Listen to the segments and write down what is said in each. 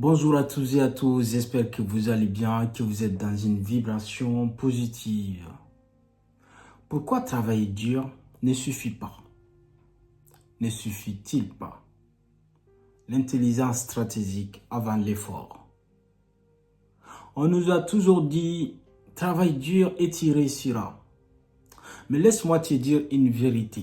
Bonjour à tous et à tous, j'espère que vous allez bien, que vous êtes dans une vibration positive. Pourquoi travailler dur ne suffit pas? Ne suffit-il pas? L'intelligence stratégique avant l'effort. On nous a toujours dit, travaille dur et tu réussiras. Mais laisse-moi te dire une vérité,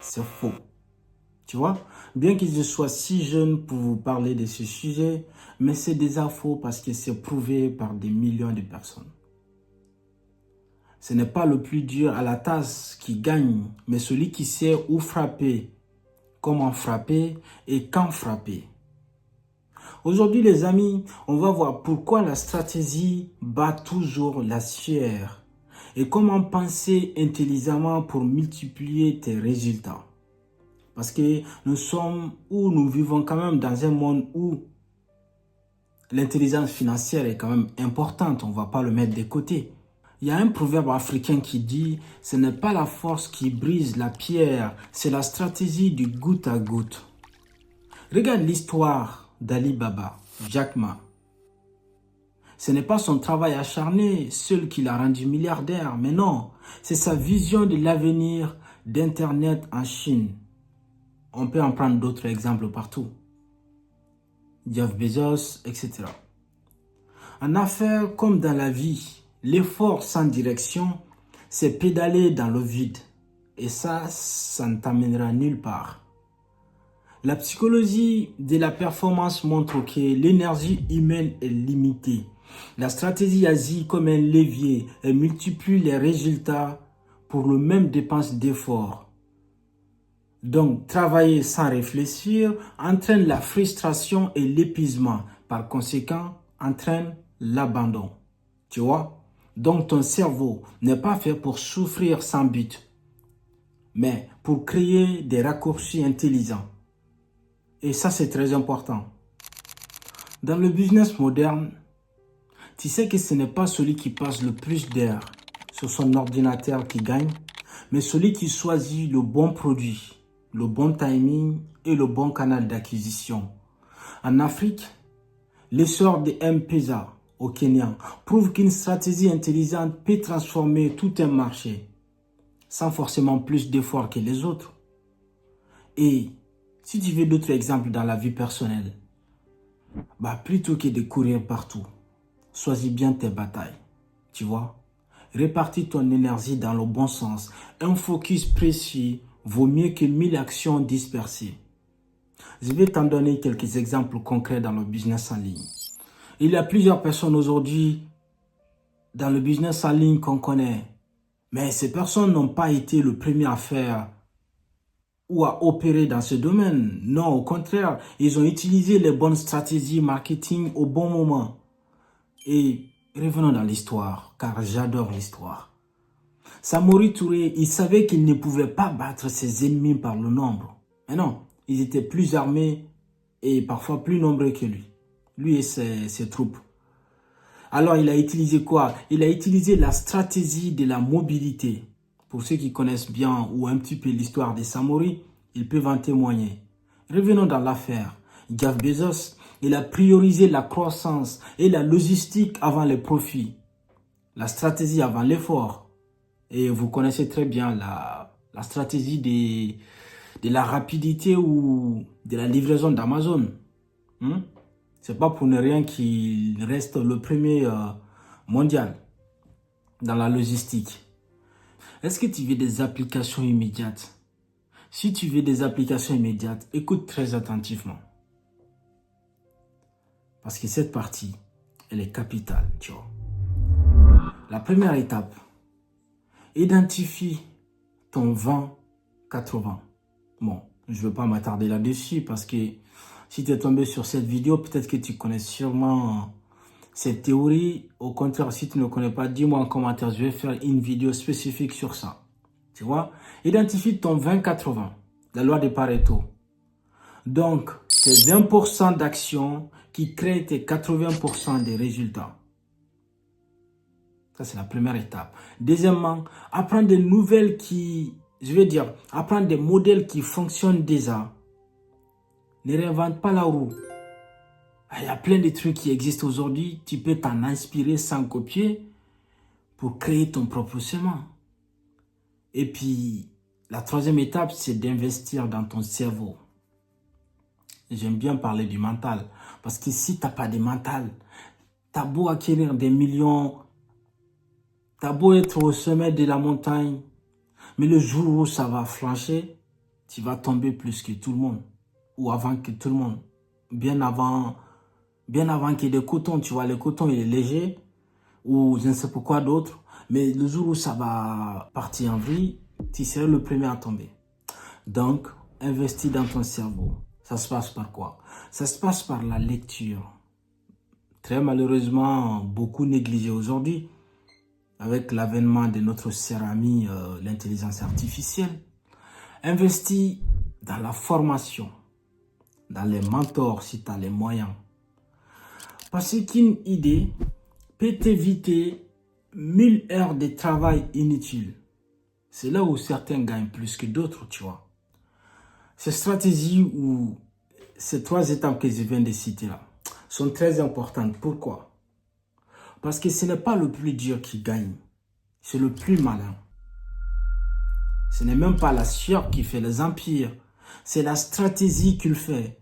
c'est faux. Tu vois, bien que je sois si jeune pour vous parler de ce sujet, mais c'est déjà faux parce que c'est prouvé par des millions de personnes. Ce n'est pas le plus dur à la tâche qui gagne, mais celui qui sait où frapper, comment frapper et quand frapper. Aujourd'hui les amis, on va voir pourquoi la stratégie bat toujours la sueur et comment penser intelligemment pour multiplier tes résultats. Parce que nous vivons quand même dans un monde où l'intelligence financière est quand même importante, on ne va pas le mettre de côté. Il y a un proverbe africain qui dit « Ce n'est pas la force qui brise la pierre, c'est la stratégie du goutte à goutte. » Regarde l'histoire d'Ali Baba, Jack Ma. Ce n'est pas son travail acharné seul qui l'a rendu milliardaire, mais non, c'est sa vision de l'avenir d'Internet en Chine. On peut en prendre d'autres exemples partout. Jeff Bezos, etc. En affaires comme dans la vie, l'effort sans direction, c'est pédaler dans le vide. Et ça ne t'amènera nulle part. La psychologie de la performance montre que l'énergie humaine est limitée. La stratégie agit comme un levier et multiplie les résultats pour le même dépense d'effort. Donc, travailler sans réfléchir entraîne la frustration et l'épuisement. Par conséquent, entraîne l'abandon. Tu vois? Donc, ton cerveau n'est pas fait pour souffrir sans but, mais pour créer des raccourcis intelligents. Et ça, c'est très important. Dans le business moderne, tu sais que ce n'est pas celui qui passe le plus d'heures sur son ordinateur qui gagne, mais celui qui choisit le bon produit, le bon timing et le bon canal d'acquisition. En Afrique, l'essor de M-Pesa au Kenya prouve qu'une stratégie intelligente peut transformer tout un marché sans forcément plus d'efforts que les autres. Et si tu veux d'autres exemples dans la vie personnelle, plutôt que de courir partout, choisis bien tes batailles, tu vois. Répartis ton énergie dans le bon sens. Un focus précis vaut mieux que 1000 actions dispersées. Je vais t'en donner quelques exemples concrets dans le business en ligne. Il y a plusieurs personnes aujourd'hui dans le business en ligne qu'on connaît. Mais ces personnes n'ont pas été le premier à faire ou à opérer dans ce domaine. Non, au contraire, ils ont utilisé les bonnes stratégies marketing au bon moment. Et revenons dans l'histoire, car j'adore l'histoire. Samori Touré, il savait qu'il ne pouvait pas battre ses ennemis par le nombre. Mais non, ils étaient plus armés et parfois plus nombreux que lui. Lui et ses troupes. Alors il a utilisé quoi? Il a utilisé la stratégie de la mobilité. Pour ceux qui connaissent bien ou un petit peu l'histoire des Samori, ils peuvent en témoigner. Revenons dans l'affaire. Jeff Bezos, il a priorisé la croissance et la logistique avant les profits. La stratégie avant l'effort. Et vous connaissez très bien la stratégie de la rapidité ou de la livraison d'Amazon. C'est pas pour ne rien qu'il reste le premier mondial dans la logistique. Est-ce que tu veux des applications immédiates? Si tu veux des applications immédiates, écoute très attentivement. Parce que cette partie, elle est capitale, tu vois. La première étape, identifie ton 20-80. Bon, je ne veux pas m'attarder là-dessus parce que si tu es tombé sur cette vidéo, peut-être que tu connais sûrement cette théorie. Au contraire, si tu ne connais pas, dis-moi en commentaire. Je vais faire une vidéo spécifique sur ça. Tu vois? Identifie ton 20-80, la loi de Pareto. Donc, c'est 20% d'actions qui créent tes 80% des résultats. Ça, c'est la première étape. Deuxièmement, apprendre des nouvelles apprendre des modèles qui fonctionnent déjà. Ne réinvente pas la roue. Il y a plein de trucs qui existent aujourd'hui. Tu peux t'en inspirer sans copier pour créer ton propre chemin. Et puis, la troisième étape, c'est d'investir dans ton cerveau. J'aime bien parler du mental. Parce que si tu n'as pas de mental, tu as beau acquérir des millions, tu as beau être au sommet de la montagne, mais le jour où ça va flancher, tu vas tomber plus que tout le monde. Ou avant que tout le monde. Bien avant qu'il y ait des cotons, tu vois, le coton il est léger, ou je ne sais pourquoi d'autre, mais le jour où ça va partir en vrille, tu seras le premier à tomber. Donc, investis dans ton cerveau. Ça se passe par quoi? Ça se passe par la lecture. Très malheureusement, beaucoup négligé aujourd'hui, avec l'avènement de notre cher ami, l'intelligence artificielle. Investis dans la formation, dans les mentors si tu as les moyens. Parce qu'une idée peut t'éviter 1000 heures de travail inutiles. C'est là où certains gagnent plus que d'autres, tu vois. Ces stratégies ou ces 3 étapes que je viens de citer là sont très importantes. Pourquoi? Parce que ce n'est pas le plus dur qui gagne, c'est le plus malin. Ce n'est même pas la sueur qui fait les empires, c'est la stratégie qu'il fait.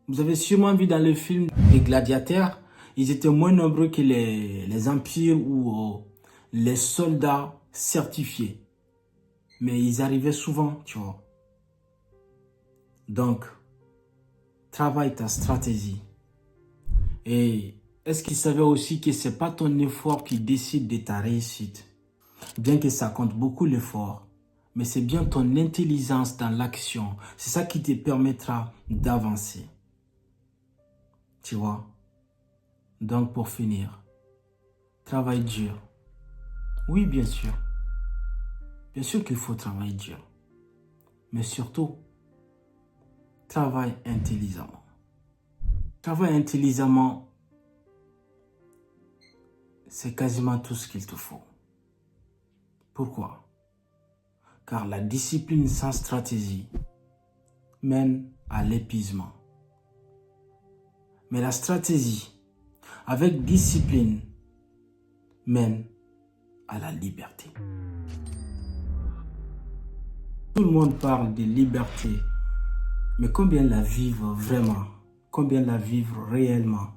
Vous avez sûrement vu dans le film Les Gladiateurs, ils étaient moins nombreux que les empires ou les soldats certifiés. Mais ils arrivaient souvent, tu vois. Donc, travaille ta stratégie. Et est-ce qu'ils savaient aussi que ce n'est pas ton effort qui décide de ta réussite? Bien que ça compte beaucoup l'effort, mais c'est bien ton intelligence dans l'action. C'est ça qui te permettra d'avancer. Tu vois? Donc pour finir, travaille dur. Oui, bien sûr. Bien sûr qu'il faut travailler dur. Mais surtout, travaille intelligemment. Travaille intelligemment, c'est quasiment tout ce qu'il te faut. Pourquoi? Car la discipline sans stratégie mène à l'épuisement. Mais la stratégie avec discipline mène à la liberté. Tout le monde parle de liberté, mais combien la vivre vraiment? Combien la vivre réellement?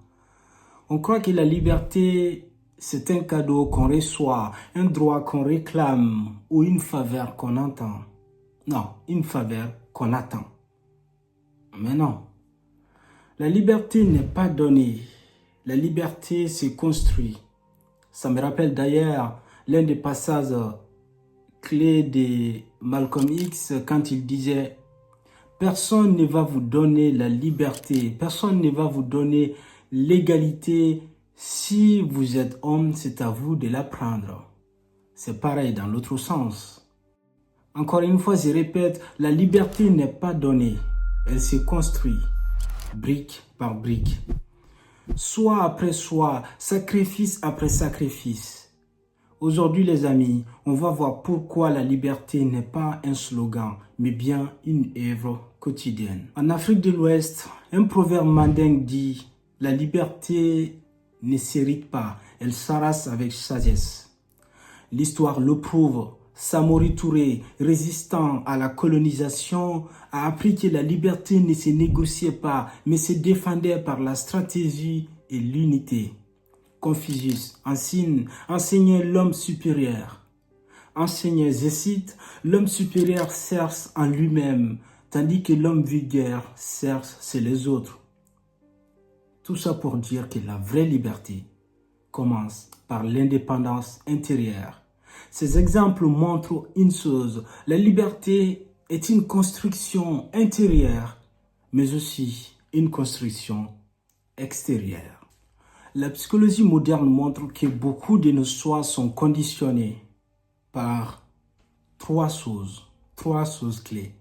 On croit que la liberté, c'est un cadeau qu'on reçoit, un droit qu'on réclame ou une faveur qu'on entend. Non, une faveur qu'on attend. Mais non. La liberté n'est pas donnée. La liberté se construit. Ça me rappelle d'ailleurs l'un des passages clés de Malcolm X quand il disait « Personne ne va vous donner la liberté, personne ne va vous donner l'égalité. Si vous êtes homme, c'est à vous de la prendre. » C'est pareil dans l'autre sens. Encore une fois, je répète, la liberté n'est pas donnée. Elle se construit, brique par brique. Soit après soit, sacrifice après sacrifice. Aujourd'hui, les amis, on va voir pourquoi la liberté n'est pas un slogan, mais bien une œuvre quotidienne. En Afrique de l'Ouest, un proverbe mandingue dit « La liberté ne s'hérite pas, elle s'arrache avec sagesse. » L'histoire le prouve. Samori Touré, résistant à la colonisation, a appris que la liberté ne se négociait pas, mais se défendait par la stratégie et l'unité. Confucius enseignait l'homme supérieur. Enseignait, je cite, l'homme supérieur cherche en lui-même, tandis que l'homme vulgaire cherche chez les autres. Tout ça pour dire que la vraie liberté commence par l'indépendance intérieure. Ces exemples montrent une chose, la liberté est une construction intérieure, mais aussi une construction extérieure. La psychologie moderne montre que beaucoup de nos choix sont conditionnés par trois choses clés.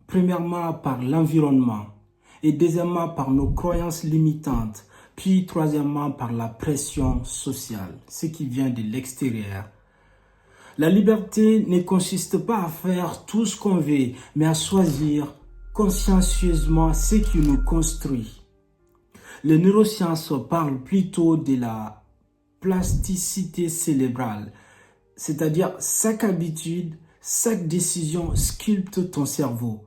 Premièrement, par l'environnement, et deuxièmement, par nos croyances limitantes, puis troisièmement, par la pression sociale, ce qui vient de l'extérieur. La liberté ne consiste pas à faire tout ce qu'on veut, mais à choisir consciencieusement ce qui nous construit. Les neurosciences parlent plutôt de la plasticité cérébrale, c'est-à-dire chaque habitude, chaque décision sculpte ton cerveau.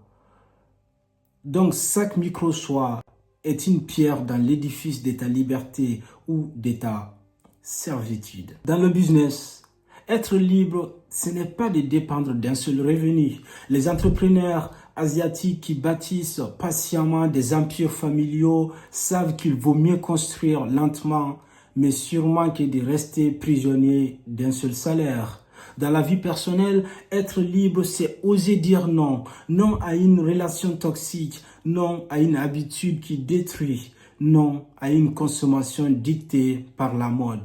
Donc chaque micro-choix est une pierre dans l'édifice de ta liberté ou de ta servitude. Dans le business, être libre, ce n'est pas de dépendre d'un seul revenu. Les entrepreneurs asiatiques qui bâtissent patiemment des empires familiaux savent qu'il vaut mieux construire lentement, mais sûrement que de rester prisonnier d'un seul salaire. Dans la vie personnelle, être libre, c'est oser dire non. Non à une relation toxique, non à une habitude qui détruit, non à une consommation dictée par la mode.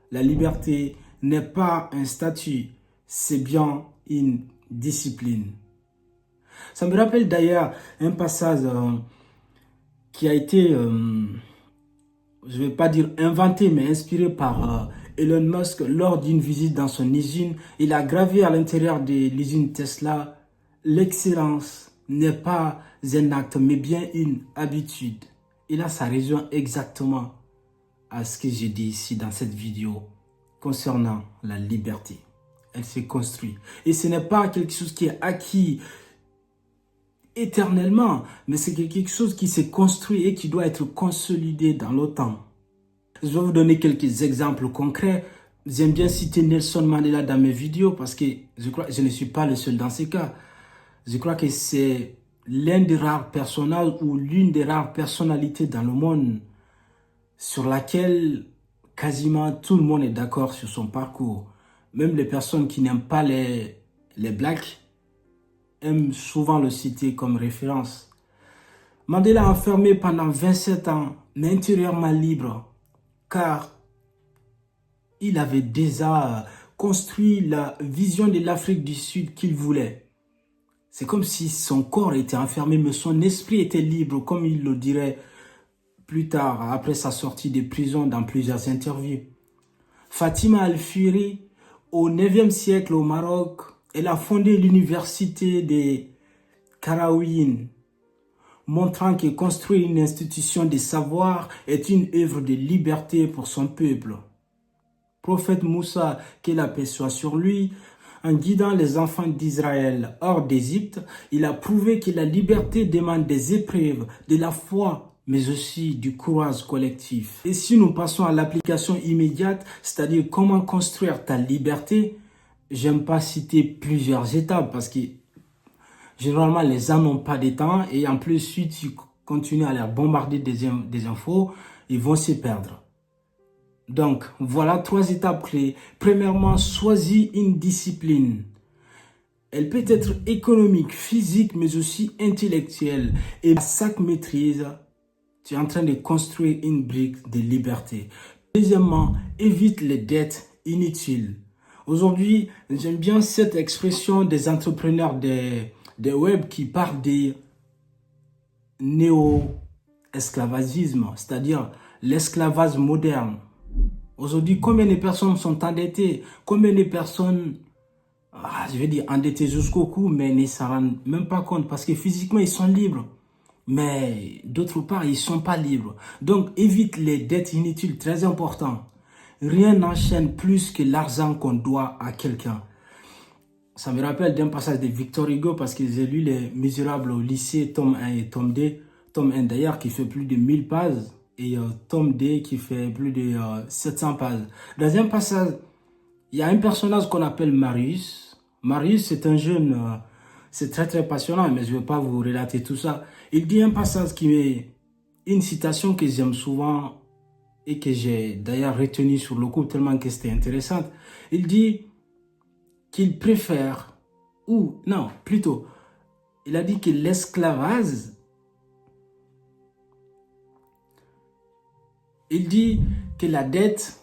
La liberté n'est pas un statut, c'est bien une discipline. Ça me rappelle d'ailleurs un passage qui a été, je ne vais pas dire inventé, mais inspiré par Elon Musk lors d'une visite dans son usine. Il a gravé à l'intérieur de l'usine Tesla: l'excellence n'est pas un acte, mais bien une habitude. Et là, ça rejoint exactement à ce que j'ai dit ici dans cette vidéo concernant la liberté. Elle se construit. Et ce n'est pas quelque chose qui est acquis éternellement, mais c'est quelque chose qui s'est construit et qui doit être consolidé dans le temps. Je vais vous donner quelques exemples concrets. J'aime bien citer Nelson Mandela dans mes vidéos parce que je ne suis pas le seul dans ces cas. Je crois que c'est l'un des rares personnages ou l'une des rares personnalités dans le monde sur laquelle quasiment tout le monde est d'accord sur son parcours. Même les personnes qui n'aiment pas les blacks aiment souvent le citer comme référence. Mandela enfermé pendant 27 ans, mais intérieurement libre, car il avait déjà construit la vision de l'Afrique du Sud qu'il voulait. C'est comme si son corps était enfermé, mais son esprit était libre, comme il le dirait plus tard, après sa sortie de prison dans plusieurs interviews. Fatima Al-Firi, au 9e siècle au Maroc, elle a fondé l'université des Karaouin, montrant que construire une institution de savoir est une œuvre de liberté pour son peuple. Prophète Moussa, que la paix soit sur lui, en guidant les enfants d'Israël hors d'Égypte, il a prouvé que la liberté demande des épreuves, de la foi, mais aussi du courage collectif. Et si nous passons à l'application immédiate, c'est-à-dire comment construire ta liberté, j'aime pas citer plusieurs étapes parce que généralement les gens n'ont pas de temps et en plus si tu continues à leur bombarder des infos, ils vont se perdre. Donc voilà 3 étapes clés. Premièrement, choisis une discipline. Elle peut être économique, physique, mais aussi intellectuelle. Et à chaque maîtrise, tu es en train de construire une brique de liberté. Deuxièmement, évite les dettes inutiles. Aujourd'hui, j'aime bien cette expression des entrepreneurs des web qui parlent des néo-esclavagisme, c'est-à-dire l'esclavage moderne. Aujourd'hui, combien de personnes sont endettées? Combien de personnes, je vais dire endettées jusqu'au cou, mais ne s'en rendent même pas compte parce que physiquement, ils sont libres. Mais d'autre part, ils ne sont pas libres. Donc, évite les dettes inutiles, très important. Rien n'enchaîne plus que l'argent qu'on doit à quelqu'un. Ça me rappelle d'un passage de Victor Hugo parce que j'ai lu Les Misérables au lycée, tome 1 et tome 2. Tome 1 d'ailleurs qui fait plus de 1000 pages et tome 2 qui fait plus de 700 pages. Dans un passage, il y a un personnage qu'on appelle Marius. Marius, c'est un jeune, c'est très très passionnant, mais je ne vais pas vous relater tout ça. Il dit un passage qui est une citation que j'aime souvent et que j'ai d'ailleurs retenu sur le coup tellement que c'était intéressant. Il dit qu'il préfère, ou non, plutôt, il a dit que l'esclavage, il dit que la dette,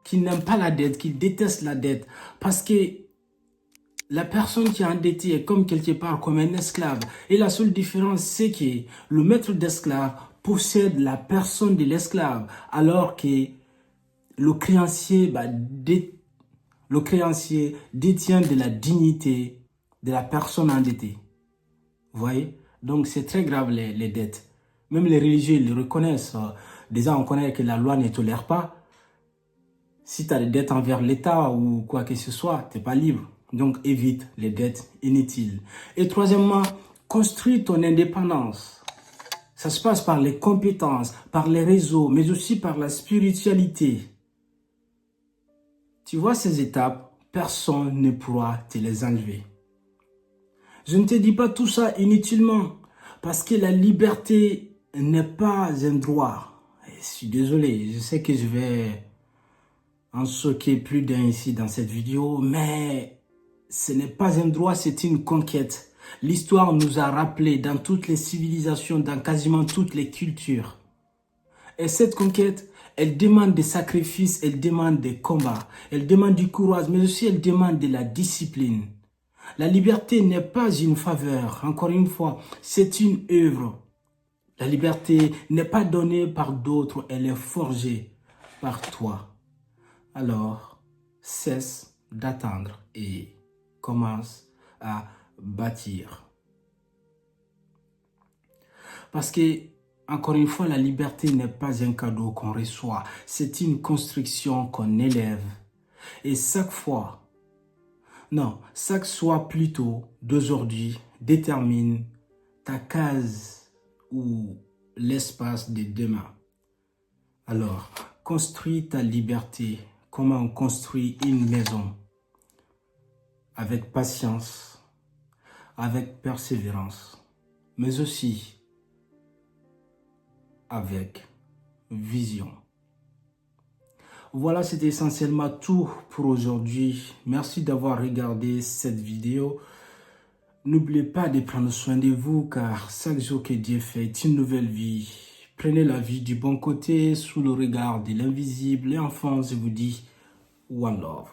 qu'il n'aime pas la dette, qu'il déteste la dette, parce que la personne qui est endettée est comme quelque part comme un esclave. Et la seule différence, c'est que le maître d'esclave possède la personne de l'esclave, alors que le créancier, détient de la dignité de la personne endettée. Vous voyez? Donc, c'est très grave les dettes. Même les religieux, ils le reconnaissent. Déjà, on connaît que la loi ne tolère pas. Si tu as des dettes envers l'État ou quoi que ce soit, tu n'es pas libre. Donc, évite les dettes inutiles. Et troisièmement, construis ton indépendance. Ça se passe par les compétences, par les réseaux, mais aussi par la spiritualité. Tu vois ces étapes, personne ne pourra te les enlever. Je ne te dis pas tout ça inutilement, parce que la liberté n'est pas un droit. Et je suis désolé, je sais que je vais en choquer plus d'un ici dans cette vidéo, mais ce n'est pas un droit, c'est une conquête. L'histoire nous a rappelé dans toutes les civilisations, dans quasiment toutes les cultures. Et cette conquête, elle demande des sacrifices, elle demande des combats, elle demande du courage, mais aussi elle demande de la discipline. La liberté n'est pas une faveur, encore une fois, c'est une œuvre. La liberté n'est pas donnée par d'autres, elle est forgée par toi. Alors, cesse d'attendre et commence à bâtir. Parce que, encore une fois, la liberté n'est pas un cadeau qu'on reçoit, c'est une construction qu'on élève. Et chaque choix plutôt d'aujourd'hui détermine ta case ou l'espace de demain. Alors, construis ta liberté. Comment on construit une maison? Avec patience, avec persévérance, mais aussi avec vision. Voilà, c'était essentiellement tout pour aujourd'hui. Merci d'avoir regardé cette vidéo. N'oubliez pas de prendre soin de vous car chaque jour que Dieu fait est une nouvelle vie. Prenez la vie du bon côté sous le regard de l'invisible. Et enfin, je vous dis One Love.